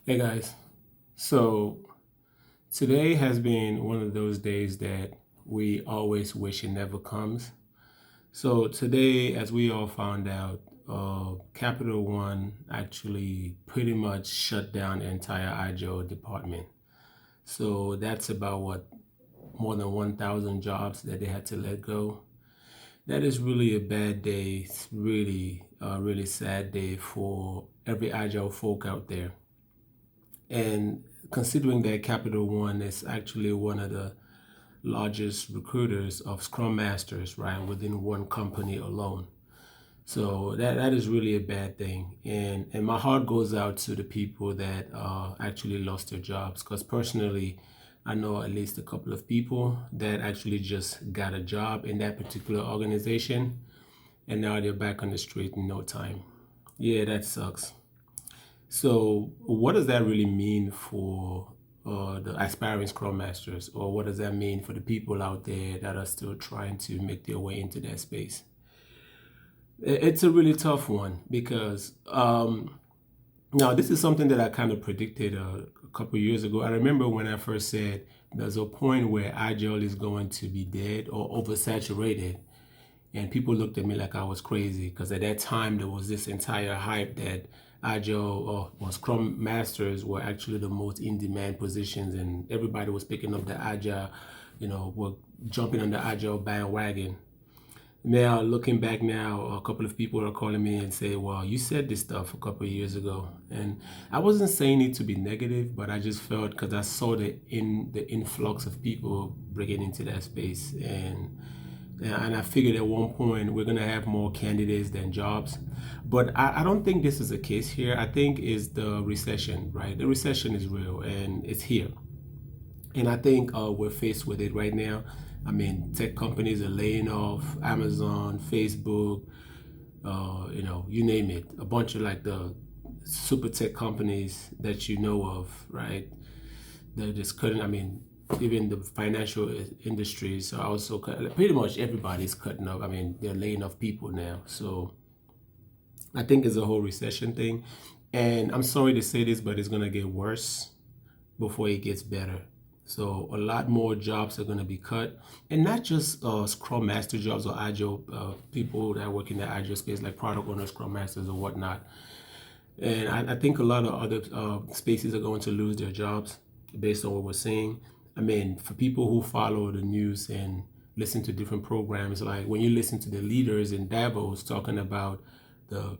Hey guys, so today has been one of those days that we always wish it never comes. So today, as we all found out, Capital One actually pretty much shut down the entire Agile department. So that's about what, more than 1,000 jobs that they had to let go. That is really a bad day. It's really a really sad day for every Agile folk out there. And considering that Capital One is actually one of the largest recruiters of Scrum Masters, right, within one company alone. So that is really a bad thing. And my heart goes out to the people that actually lost their jobs. Because personally, I know at least a couple of people that actually just got a job in that particular organization, and now they're back on the street in no time. Yeah, that sucks. So, what does that really mean for the aspiring Scrum Masters, or what does that mean for the people out there that are still trying to make their way into that space? It's a really tough one because now this is something that I kind of predicted a couple years ago. I remember when I first said there's a point where Agile is going to be dead or oversaturated, and people looked at me like I was crazy because at that time there was this entire hype that Agile or Scrum Masters were actually the most in demand positions, and everybody was picking up the Agile, were jumping on the Agile bandwagon. Now, looking back now, a couple of people are calling me and say, well, you said this stuff a couple of years ago. And I wasn't saying it to be negative, but I just felt because I saw the influx of people breaking into that space. And I figured at one point we're gonna have more candidates than jobs. But I don't think this is the case here. I think is the recession, right? The recession is real and it's here. And I think we're faced with it right now. I mean, tech companies are laying off, Amazon, Facebook, you name it. A bunch of like the super tech companies that you know of, right? They're just cutting. I mean, even the financial industries are also pretty much everybody's cutting up. I mean, they're laying off people now. So I think it's a whole recession thing. And I'm sorry to say this, but it's going to get worse before it gets better. So a lot more jobs are going to be cut, and not just Scrum Master jobs or Agile people that work in the Agile space, like product owners, Scrum Masters, or whatnot. And I think a lot of other spaces are going to lose their jobs based on what we're seeing. I mean, for people who follow the news and listen to different programs, like when you listen to the leaders in Davos talking about the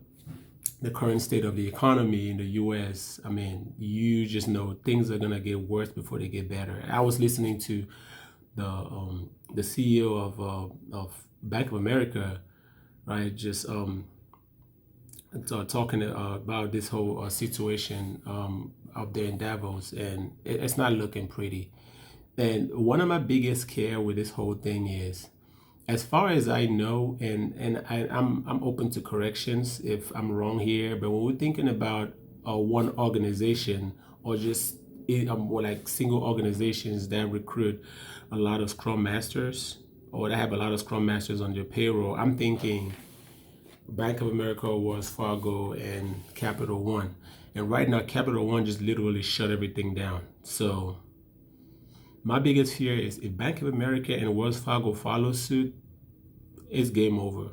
the current state of the economy in the US, I mean, you just know things are gonna get worse before they get better. I was listening to the CEO of Bank of America, right, just talking about this whole situation out there in Davos, and it's not looking pretty. And one of my biggest care with this whole thing is, as far as I know, and I'm open to corrections if I'm wrong here, but when we're thinking about one organization or just like single organizations that recruit a lot of Scrum Masters or that have a lot of Scrum Masters on their payroll, I'm thinking Bank of America, Wells Fargo, and Capital One. And right now, Capital One just literally shut everything down. So my biggest fear is if Bank of America and Wells Fargo follow suit, it's game over.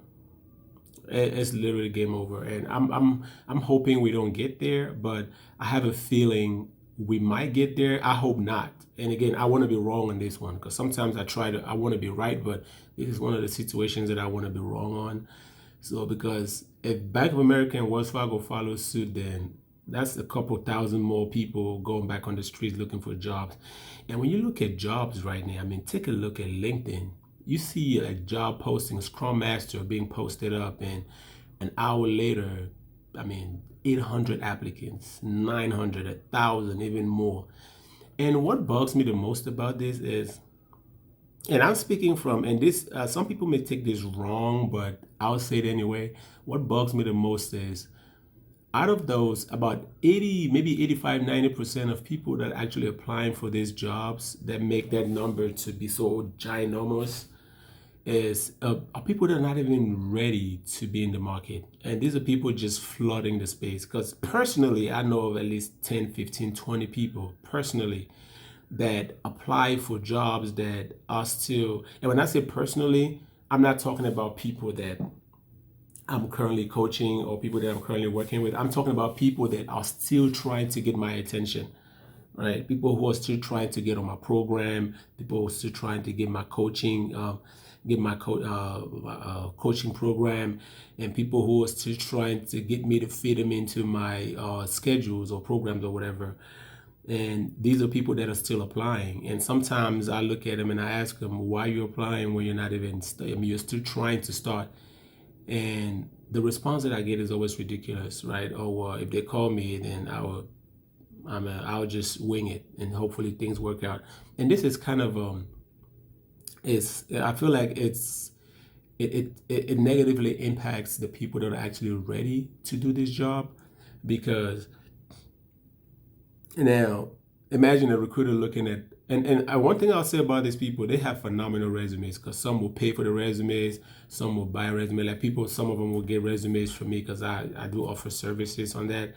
It's literally game over. And I'm hoping we don't get there, but I have a feeling we might get there. I hope not. And again, I want to be wrong on this one because sometimes I want to be right, but this is one of the situations that I want to be wrong on. So because if Bank of America and Wells Fargo follow suit, then that's a couple thousand more people going back on the streets looking for jobs. And when you look at jobs right now, I mean, take a look at LinkedIn. You see a job posting, Scrum Master being posted up, and an hour later, I mean, 800 applicants, 900, 1,000, even more. And what bugs me the most about this is, and I'm speaking from, and this, some people may take this wrong, but I'll say it anyway. What bugs me the most is out of those, about 80, maybe 85, 90% of people that are actually applying for these jobs that make that number to be so ginormous, are people that are not even ready to be in the market. And these are people just flooding the space. Because personally, I know of at least 10, 15, 20 people personally that apply for jobs that are still, and when I say personally, I'm not talking about people that I'm currently coaching or people that I'm currently working with. I'm talking about people that are still trying to get my attention, right? People who are still trying to get on my program, people who are still trying to get my coaching, get my coaching program, and people who are still trying to get me to fit them into my schedules or programs or whatever. And these are people that are still applying. And sometimes I look at them and I ask them, why are you applying when you're not even, I mean, you're still trying to start. And the response that I get is always ridiculous, right? Oh, well, if they call me, then I'll just wing it and hopefully things work out. And this is kind of I feel like it negatively impacts the people that are actually ready to do this job, because now imagine a recruiter looking at, and one thing I'll say about these people, they have phenomenal resumes, because some will pay for the resumes, some will buy a resume. Like people, some of them will get resumes from me because I do offer services on that,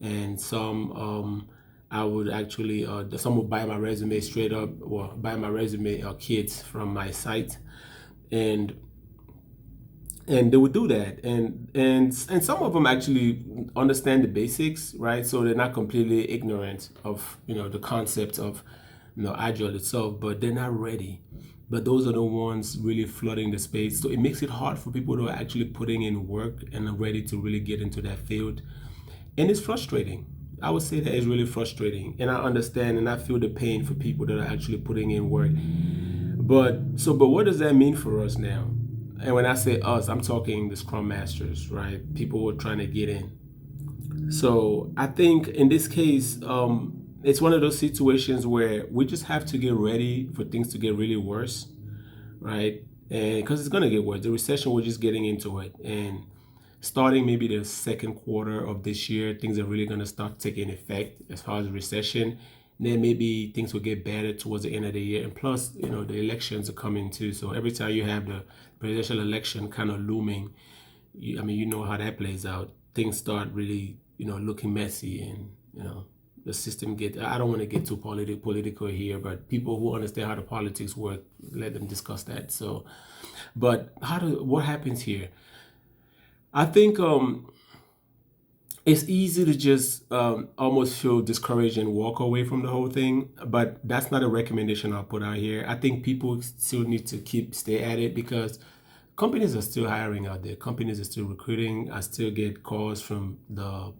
and some I would actually some will buy my resume straight up, or buy my resume kits from my site, and they would do that, and some of them actually understand the basics, right? So they're not completely ignorant of the concept of Agile itself, but they're not ready. But those are the ones really flooding the space, so it makes it hard for people who are actually putting in work and are ready to really get into that field. And it's frustrating. I would say that it's really frustrating, and I understand and I feel the pain for people that are actually putting in work. But what does that mean for us now? And when I say us, I'm talking the Scrum Masters, right? People who are trying to get in. So I think in this case, it's one of those situations where we just have to get ready for things to get really worse, right? And because it's gonna get worse, the recession, we're just getting into it, and starting maybe the second quarter of this year, things are really going to start taking effect as far as recession. Then maybe things will get better towards the end of the year. And plus, the elections are coming too. So every time you have the presidential election kind of looming, I mean, you know how that plays out. Things start really, looking messy, and, the system get, I don't want to get too political here, but people who understand how the politics work, let them discuss that. So, but what happens here? I think it's easy to just almost feel discouraged and walk away from the whole thing, but that's not a recommendation I'll put out here. I think people still need to stay at it, because companies are still hiring out there. Companies are still recruiting. I still get calls from the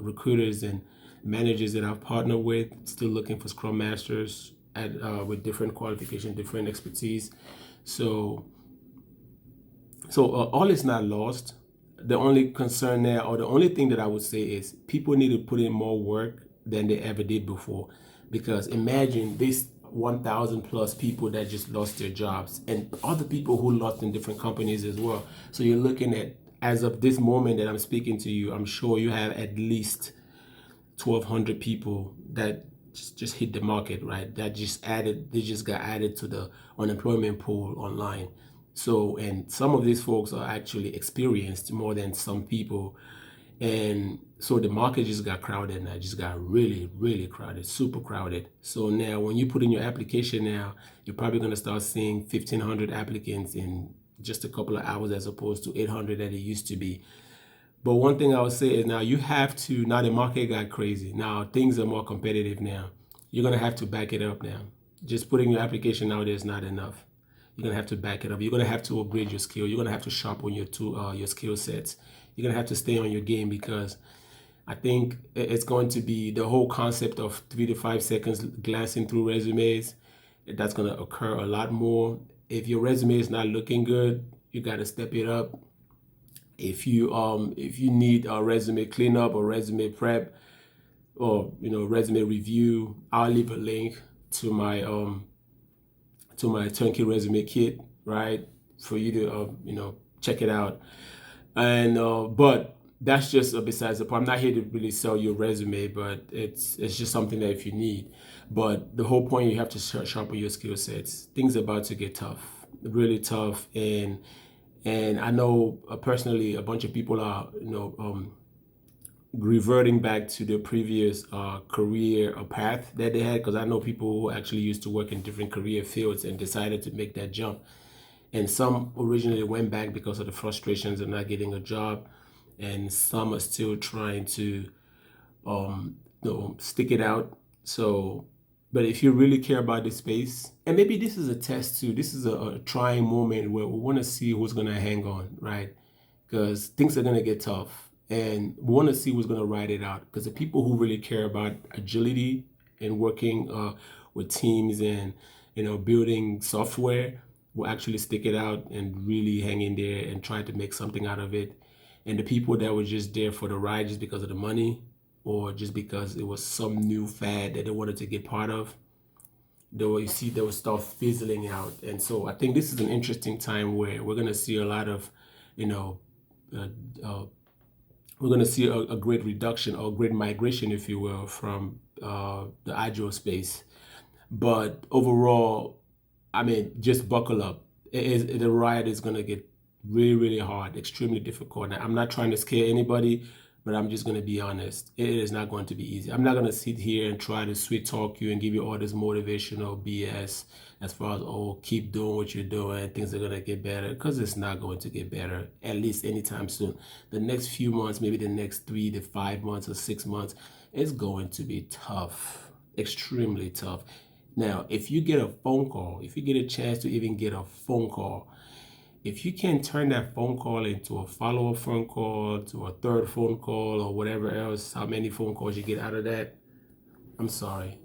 recruiters and managers that I've partnered with, still looking for Scrum Masters with different qualification, different expertise. So all is not lost. The only concern there, or the only thing that I would say, is people need to put in more work than they ever did before. Because imagine this 1,000 plus people that just lost their jobs, and other people who lost in different companies as well. So you're looking at, as of this moment that I'm speaking to you, I'm sure you have at least 1,200 people that just hit the market, right? They just got added to the unemployment pool online. So, and some of these folks are actually experienced more than some people. And so the market just got crowded now, just got really, really crowded, super crowded. So now when you put in your application now, you're probably going to start seeing 1,500 applicants in just a couple of hours, as opposed to 800 that it used to be. But one thing I would say is, now you have to, now the market got crazy. Now things are more competitive now. You're going to have to back it up now. Just putting your application out there is not enough. You're going to have to back it up. You're going to have to upgrade your skill. You're going to have to sharpen your skill sets. You're going to have to stay on your game, because I think it's going to be the whole concept of 3 to 5 seconds glancing through resumes. That's going to occur a lot more. If your resume is not looking good, you got to step it up. If you need a resume cleanup or resume prep, or resume review, I'll leave a link to my turnkey resume kit, right, for you to check it out. And but that's just besides the point. I'm not here to really sell your resume, but it's just something that if you need. But the whole point, you have to sharpen your skill sets. Things are about to get tough. really tough. And I know personally a bunch of people are reverting back to their previous career or path that they had, because I know people who actually used to work in different career fields and decided to make that jump. And some originally went back because of the frustrations of not getting a job, and some are still trying to stick it out. So, but if you really care about this space, and maybe this is a test too, this is a trying moment where we want to see who's going to hang on, right? Because things are going to get tough, and we want to see who's going to ride it out. Because the people who really care about agility and working with teams and building software will actually stick it out and really hang in there and try to make something out of it. And the people that were just there for the ride just because of the money, or just because it was some new fad that they wanted to get part of, they will start fizzling out. And so I think this is an interesting time where we're going to see a lot of, you know, uh, uh, we're going to see a great reduction or great migration, if you will, from the Agile space. But overall, I mean, just buckle up. The ride is going to get really, really hard, extremely difficult. Now, I'm not trying to scare anybody, but I'm just going to be honest. It is not going to be easy. I'm not going to sit here and try to sweet talk you and give you all this motivational BS as far as, oh, keep doing what you're doing. Things are going to get better, because it's not going to get better, at least anytime soon. The next few months, maybe the next 3 to 5 months or 6 months, it's going to be tough, extremely tough. Now, if you get a phone call, if you get a chance to even get a phone call, if you can turn that phone call into a follow-up phone call, to a third phone call, or whatever else, how many phone calls you get out of that, I'm sorry.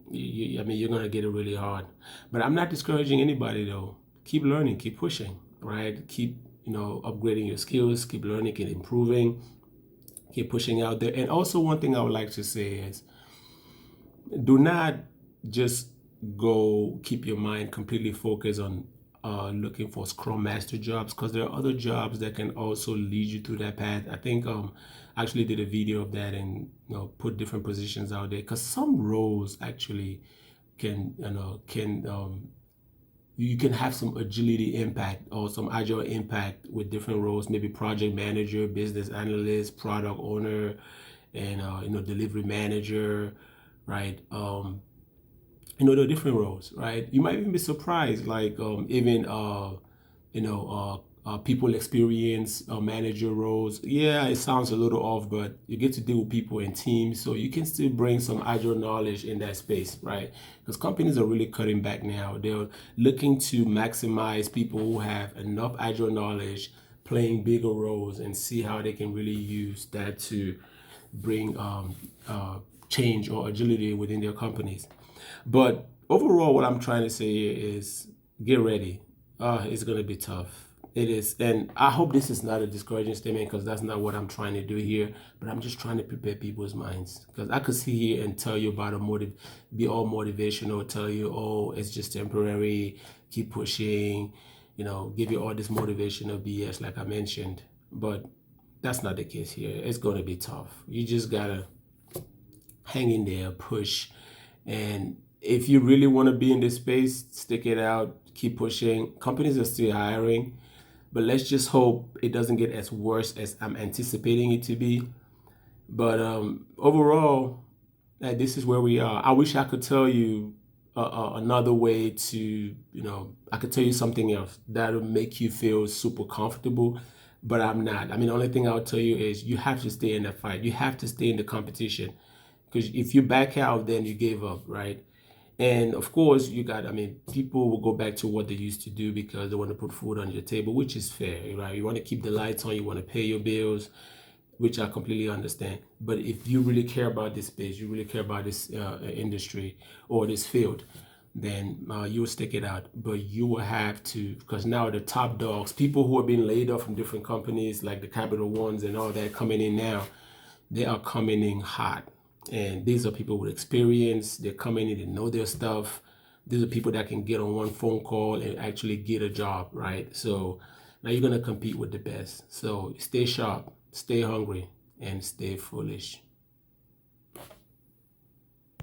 I mean, you're going to get it really hard. But I'm not discouraging anybody, though. Keep learning, keep pushing, right? Keep, upgrading your skills, keep learning, keep improving, keep pushing out there. And also, one thing I would like to say is, do not just go keep your mind completely focused on looking for Scrum Master jobs, because there are other jobs that can also lead you through that path. I think I actually did a video of that, and put different positions out there, because some roles actually can you can have some agility impact or some agile impact with different roles, maybe project manager, business analyst, product owner, and delivery manager, right? There are different roles, right? You might even be surprised, like even people experience manager roles. Yeah, it sounds a little off, but you get to deal with people in teams, so you can still bring some agile knowledge in that space, right? Because companies are really cutting back now. They're looking to maximize people who have enough agile knowledge playing bigger roles, and see how they can really use that to bring change or agility within their companies. But overall, what I'm trying to say is, get ready. It's going to be tough. It is. And I hope this is not a discouraging statement, because that's not what I'm trying to do here. But I'm just trying to prepare people's minds. Because I could sit here and tell you about be all motivational, tell you, oh, it's just temporary, keep pushing, give you all this motivational BS, like I mentioned. But that's not the case here. It's going to be tough. You just got to hang in there, push. And if you really want to be in this space, stick it out, keep pushing. Companies are still hiring, but let's just hope it doesn't get as worse as I'm anticipating it to be. But overall, this is where we are. I wish I could tell you another way to, I could tell you something else that'll make you feel super comfortable, but I'm not. I mean, the only thing I'll tell you is, you have to stay in the fight. You have to stay in the competition, because if you back out, then you gave up, right? And of course, I mean, people will go back to what they used to do because they want to put food on your table, which is fair, right? You want to keep the lights on, you want to pay your bills, which I completely understand. But if you really care about this space, you really care about this industry or this field, then you'll stick it out. But you will have to, because now the top dogs, people who are being laid off from different companies, like the Capital Ones and all that, coming in now, they are coming in hot. And these are people with experience. They're coming in, they know their stuff. These are people that can get on one phone call and actually get a job, right? So now you're going to compete with the best. So stay sharp, stay hungry, and stay foolish.